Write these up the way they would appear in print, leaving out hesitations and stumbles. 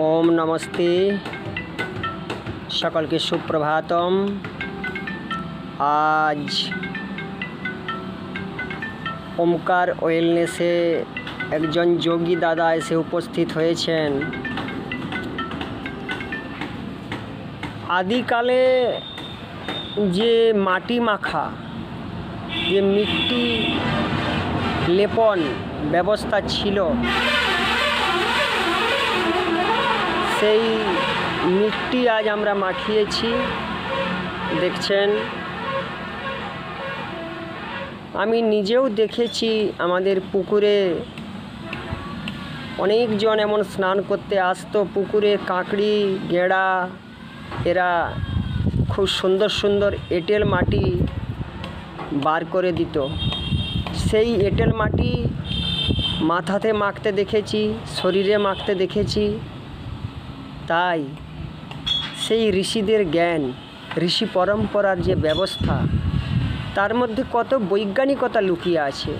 ओम नमस्ते। সকলকে সুপ্রভাতম। আজ ওমকার ওয়েলনেসে একজন যোগী দাদা এসে উপস্থিত হয়েছেন। আদিকালে যে মাটি মাখা, যে মিট্টি লেপন ব্যবস্থা ছিল, সেই মিট্টি আজ আমরা মাখিয়েছি। দেখছেন, আমি নিজেও দেখেছি আমাদের পুকুরে অনেকজন এমন স্নান করতে আসতো। পুকুরে কাঁকড়ি, গেঁড়া এরা খুব সুন্দর সুন্দর এঁটেল মাটি বার করে দিত। সেই এঁটেল মাটি মাথাতে মাখতে দেখেছি, শরীরে মাখতে দেখেছি। তাই সেই ঋষিদের জ্ঞান, ঋষি পরম্পরার যে ব্যবস্থা, তার মধ্যে কত বৈজ্ঞানিকতা লুকিয়ে আছে,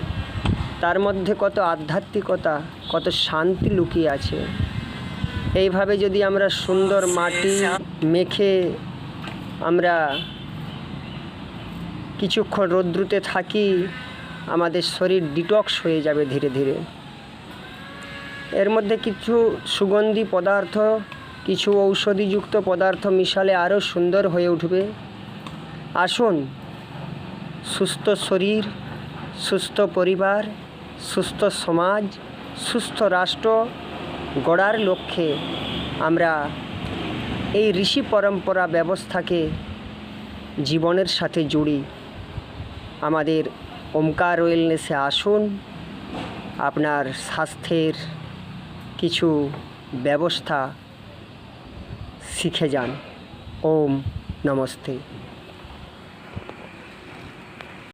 তার মধ্যে কত আধ্যাত্মিকতা, কত শান্তি লুকিয়ে আছে। এইভাবে যদি আমরা সুন্দর মাটি মেখে আমরা কিছুক্ষণ রৌদ্রুতে থাকি, আমাদের শরীর ডিটক্স হয়ে যাবে ধীরে ধীরে। এর মধ্যে কিছু সুগন্ধি পদার্থ, কিছু ঔষধিযুক্ত পদার্থ মিশালে আরও সুন্দর হয়ে উঠবে। আসুন, সুস্থ শরীর, সুস্থ পরিবার, সুস্থ সমাজ, সুস্থ রাষ্ট্র গড়ার লক্ষ্যে আমরা এই ঋষি পরম্পরা ব্যবস্থাকে জীবনের সাথে জুড়ি। আমাদের ওমকার ওয়েলনেসে আসুন, আপনার স্বাস্থ্যের কিছু ব্যবস্থা শিখে যান। ওম নমস্তে।